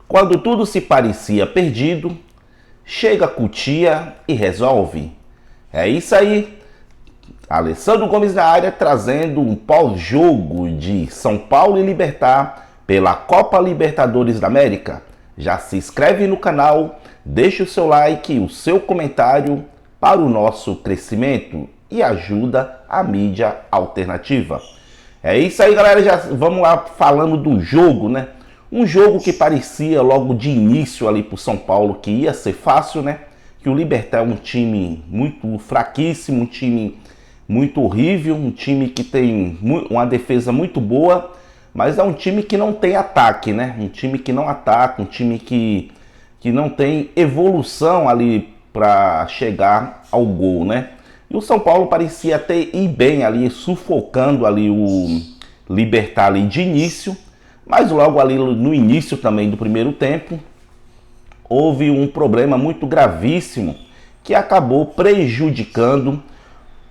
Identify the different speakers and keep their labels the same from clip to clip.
Speaker 1: Quando tudo se parecia perdido, chega Cutia e resolve. É isso aí. Alessandro Gomes na área, trazendo um pós-jogo de São Paulo e Libertad pela Copa Libertadores da América. Já se inscreve no canal, deixa o seu like e o seu comentário para o nosso crescimento e ajuda a mídia alternativa. É isso aí, galera, já vamos lá falando do jogo, né? Um jogo que parecia logo de início ali para o São Paulo que ia ser fácil, né? Que o Libertad é um time muito fraquíssimo, um time muito horrível, um time que tem uma defesa muito boa, mas é um time que não tem ataque, né? Um time que não ataca, um time que não tem evolução ali para chegar ao gol, né? E o São Paulo parecia até ir bem ali, sufocando ali o Libertad ali de início, mas logo ali no início também do primeiro tempo, houve um problema muito gravíssimo que acabou prejudicando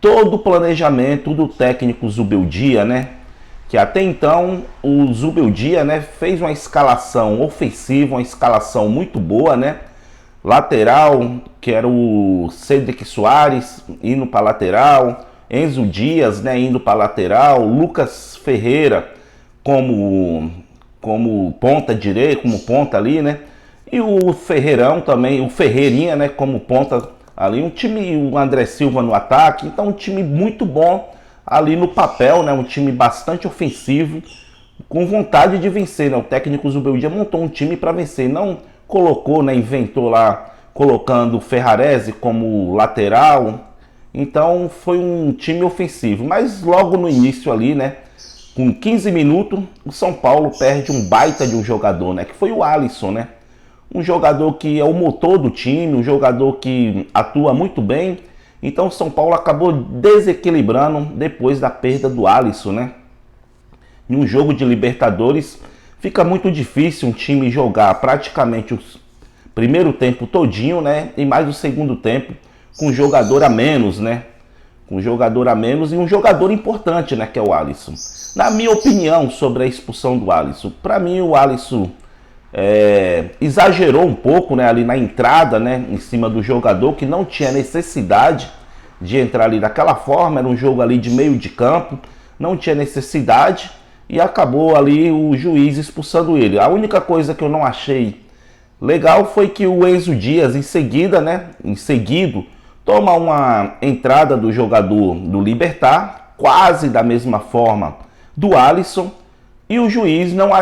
Speaker 1: todo o planejamento do técnico Zubeldia, né? Que até então o Zubeldia, né, fez uma escalação ofensiva, uma escalação muito boa, né? Lateral, que era o Cedric Soares indo para lateral, Enzo Dias, né, indo para lateral, Lucas Ferreira como ponta direita, como ponta ali, né? E o Ferreirão também, o Ferreirinha, né, como ponta ali, um time, o André Silva no ataque, então um time muito bom ali no papel, né, um time bastante ofensivo, com vontade de vencer, né? O técnico Zubeldia montou um time para vencer, não colocou, né, inventou lá, colocando o Ferrarese como lateral. Então foi um time ofensivo, mas logo no início ali, né, com 15 minutos, o São Paulo perde um baita de um jogador, né, que foi o Alisson, né? Um jogador que é o motor do time, um jogador que atua muito bem. Então o São Paulo acabou desequilibrando depois da perda do Alisson, né? Em um jogo de Libertadores, fica muito difícil um time jogar praticamente o primeiro tempo todinho, né? E mais o segundo tempo com um jogador a menos, né? Com um jogador a menos e um jogador importante, né? Que é o Alisson. Na minha opinião sobre a expulsão do Alisson, para mim o Alisson exagerou um pouco, né? Ali na entrada, né? Em cima do jogador que não tinha necessidade de entrar ali daquela forma. Era um jogo ali de meio de campo, não tinha necessidade. E acabou ali o juiz expulsando ele. A única coisa que eu não achei legal foi que o Enzo Dias, em seguida, né? Em seguida, toma uma entrada do jogador do Libertad, quase da mesma forma do Alisson, e o juiz não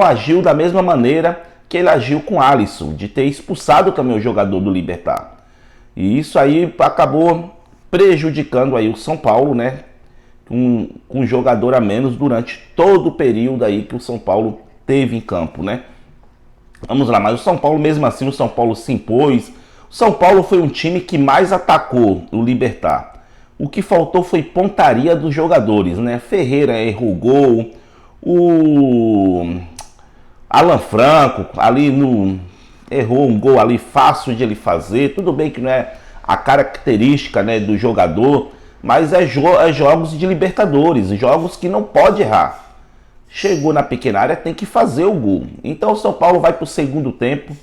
Speaker 1: agiu da mesma maneira que ele agiu com o Alisson, de ter expulsado também o jogador do Libertad. E isso aí acabou prejudicando aí o São Paulo, né? Com um jogador a menos durante todo o período aí que o São Paulo teve em campo, né? Vamos lá, mas o São Paulo mesmo assim, o São Paulo se impôs. O São Paulo foi um time que mais atacou o Libertad. O que faltou foi pontaria dos jogadores, né? Ferreira errou o gol, o Alan Franco ali errou um gol ali fácil de ele fazer. Tudo bem que não é a característica, né, do jogador, mas é jogos de Libertadores, jogos que não pode errar. Chegou na pequena área, tem que fazer o gol. Então o São Paulo vai para o segundo tempo,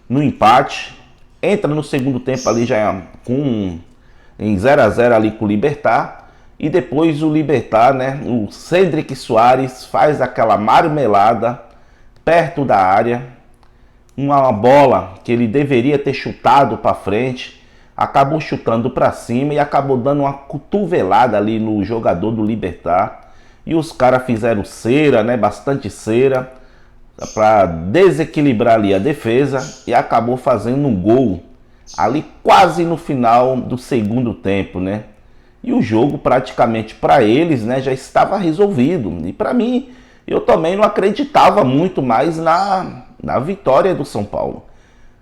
Speaker 1: no empate, entra no segundo tempo ali já em 0-0 ali com o Libertad, e depois o Libertad, né, o Cedric Soares faz aquela marmelada perto da área, uma bola que ele deveria ter chutado para frente, acabou chutando para cima e acabou dando uma cotovelada ali no jogador do Libertad. E os caras fizeram cera, né, bastante cera, para desequilibrar ali a defesa e acabou fazendo um gol ali quase no final do segundo tempo, né? E o jogo praticamente para eles, né, já estava resolvido. E para mim, eu também não acreditava muito mais na vitória do São Paulo.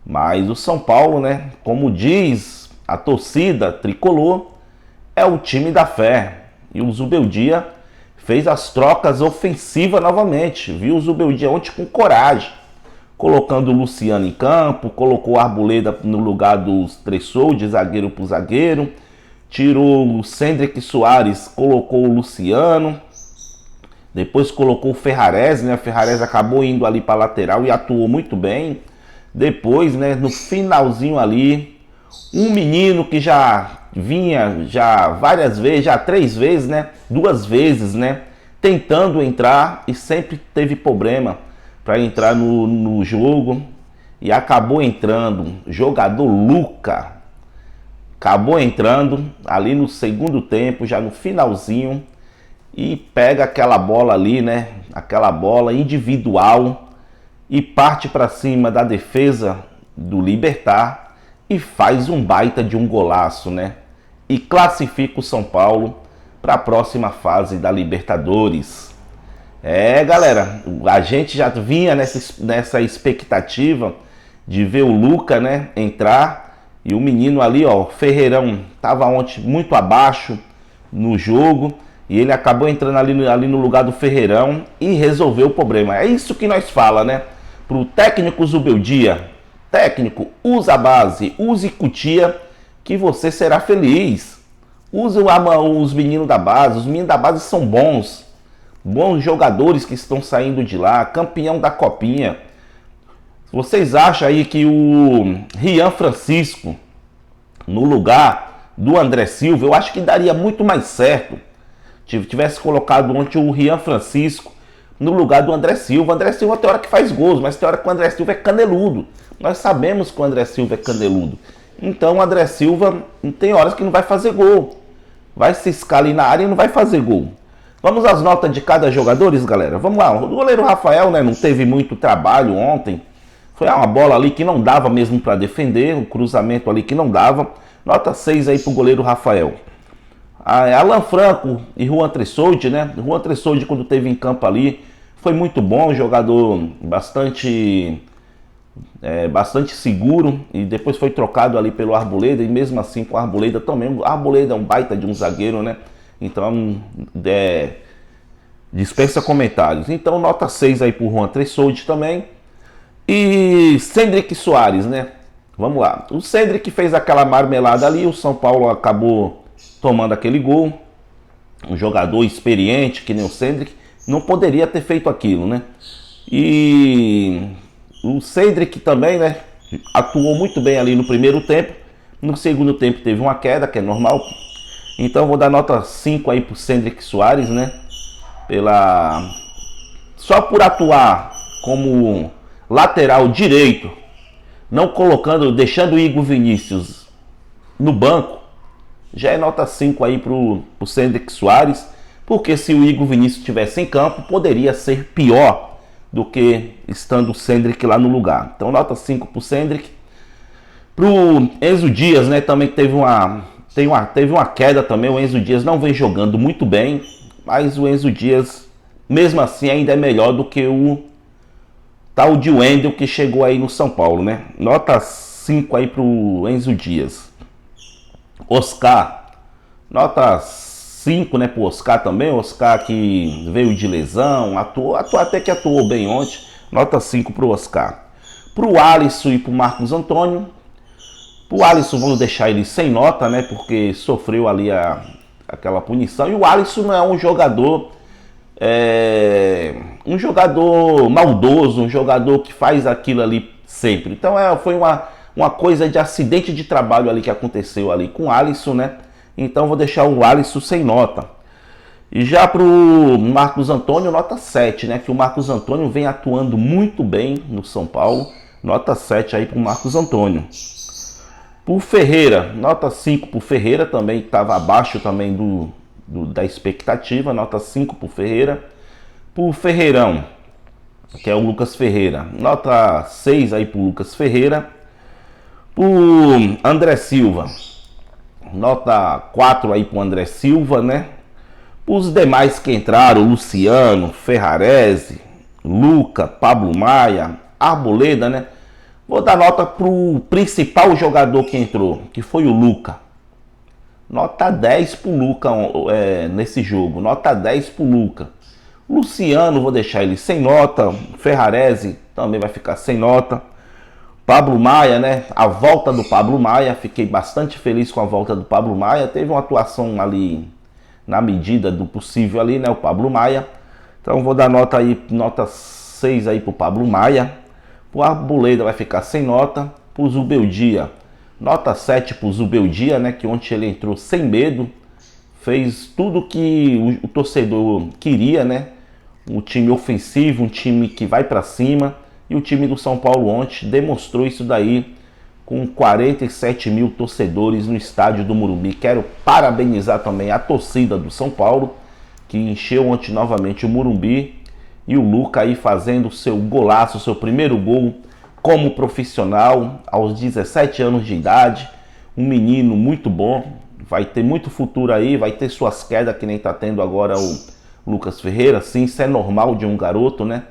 Speaker 1: Mas o São Paulo, né, como diz a torcida tricolor, é o time da fé. E o Zubeldia fez as trocas ofensivas novamente. Viu o Zubeldia ontem com coragem, colocando o Luciano em campo, colocou o Arboleda no lugar dos Tressou, de zagueiro por zagueiro, tirou o Cedric Soares, colocou o Luciano. Depois colocou o Ferrarese, né? O Ferrarese acabou indo ali para lateral e atuou muito bem. Depois, né, no finalzinho ali, um menino que já vinha já várias vezes, já 3 vezes, né? 2 vezes, né? Tentando entrar e sempre teve problema para entrar no jogo. E acabou entrando, jogador Luca. Acabou entrando ali no segundo tempo, já no finalzinho. E pega aquela bola ali, né? Aquela bola individual e parte para cima da defesa do Libertad e faz um baita de um golaço, né? E classifica o São Paulo para a próxima fase da Libertadores. É, galera, a gente já vinha nessa expectativa de ver o Luca, né, entrar, e o menino ali, ó, Ferreirão, tava ontem muito abaixo no jogo e ele acabou entrando ali no lugar do Ferreirão e resolveu o problema. É isso que nós fala, né? Pro técnico Zubeldia, técnico, usa a base, use Cutia, que você será feliz. Use os meninos da base, os meninos da base são bons jogadores que estão saindo de lá, campeão da Copinha. Vocês acham aí que o Rian Francisco, no lugar do André Silva, eu acho que daria muito mais certo tivesse colocado ontem o Rian Francisco no lugar do André Silva. O André Silva tem hora que faz gols, mas tem hora que o André Silva é caneludo. Nós sabemos que o André Silva é caneludo. Então o André Silva tem horas que não vai fazer gol. Vai se escalar ali na área e não vai fazer gol. Vamos às notas de cada jogador, galera. Vamos lá. O goleiro Rafael, né, não teve muito trabalho ontem. Foi uma bola ali que não dava mesmo para defender. Um cruzamento ali que não dava. Nota 6 aí pro goleiro Rafael. Alan Franco e Juan Tressoldi, né? Juan Tressoldi, quando teve em campo ali, foi muito bom, jogador bastante seguro, e depois foi trocado ali pelo Arboleda, e mesmo assim com o Arboleda também. O Arboleda é um baita de um zagueiro, né? Então, dispensa comentários. Então, nota 6 aí pro Juan Tressoldi também. E Cendric Soares, né? Vamos lá. O Cendric fez aquela marmelada ali, o São Paulo acabou tomando aquele gol. Um jogador experiente, que nem o Cendric, não poderia ter feito aquilo, né? E o Cendric também, né, atuou muito bem ali no primeiro tempo. No segundo tempo teve uma queda, que é normal. Então vou dar nota 5 aí pro Cendric Soares, né? Só por atuar como lateral direito, não deixando o Igor Vinícius no banco, já é nota 5 aí pro Cendric Soares, porque se o Igor Vinícius estivesse em campo, poderia ser pior do que estando o Cendric lá no lugar. Então nota 5 pro Cendric. Pro Enzo Dias, né, também teve uma queda também. O Enzo Dias não vem jogando muito bem, mas o Enzo Dias, mesmo assim, ainda é melhor do que o tal de Wendel que chegou aí no São Paulo, né? Nota 5 aí pro Enzo Dias. Oscar, nota 5, né, pro Oscar também. Oscar que veio de lesão, até que atuou bem ontem. Nota 5 pro Oscar. Pro Alisson e pro Marcos Antônio. Pro Alisson vamos deixar ele sem nota, né, porque sofreu ali aquela punição. E o Alisson não é um jogador maldoso, um jogador que faz aquilo ali sempre. Então foi uma coisa de acidente de trabalho ali que aconteceu ali com o Alisson, né? Então vou deixar o Alisson sem nota. E já pro Marcos Antônio, nota 7, né? Que o Marcos Antônio vem atuando muito bem no São Paulo. Nota 7 aí pro Marcos Antônio. Pro Ferreira, nota 5 pro Ferreira também, que estava abaixo também da expectativa. Nota 5 pro Ferreira. Pro Ferreirão, que é o Lucas Ferreira, nota 6 aí pro Lucas Ferreira. Pro André Silva, nota 4 aí pro André Silva, né? Os demais que entraram, Luciano, Ferrarese, Luca, Pablo Maia, Arboleda, né? Vou dar nota pro principal jogador que entrou, que foi o Luca. Nota 10 pro Luca nesse jogo, nota 10 pro Luca. Luciano, vou deixar ele sem nota. Ferrarese também vai ficar sem nota. Pablo Maia, né? A volta do Pablo Maia, fiquei bastante feliz com a volta do Pablo Maia. Teve uma atuação ali na medida do possível ali, né? O Pablo Maia. Então vou dar nota aí, nota 6 aí pro Pablo Maia. O Arboleda vai ficar sem nota. Pro Zubeldia, nota 7 pro Zubeldia, né? Que ontem ele entrou sem medo. Fez tudo que o torcedor queria, né? Um time ofensivo, um time que vai para cima. E o time do São Paulo ontem demonstrou isso daí com 47 mil torcedores no estádio do Morumbi. Quero parabenizar também a torcida do São Paulo, que encheu ontem novamente o Morumbi. E o Luca aí fazendo seu golaço, seu primeiro gol como profissional, aos 17 anos de idade. Um menino muito bom, vai ter muito futuro aí, vai ter suas quedas, que nem tá tendo agora o Lucas Ferreira. Sim, isso é normal de um garoto, né?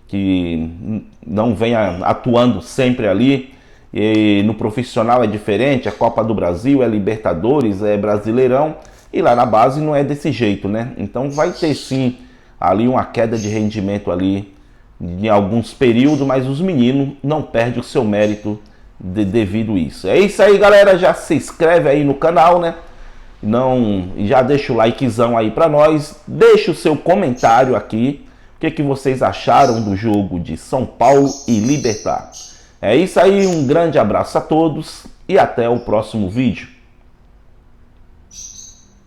Speaker 1: Que não vem atuando sempre ali. E no profissional é diferente, a Copa do Brasil, é Libertadores, é Brasileirão. E lá na base não é desse jeito, né? Então vai ter sim ali uma queda de rendimento ali em alguns períodos, mas os meninos não perdem o seu mérito devido a isso. É isso aí, galera. Já se inscreve aí no canal, né? Já deixa o likezão aí pra nós. Deixa o seu comentário aqui. O que vocês acharam do jogo de São Paulo e Libertad? É isso aí, um grande abraço a todos e até o próximo vídeo.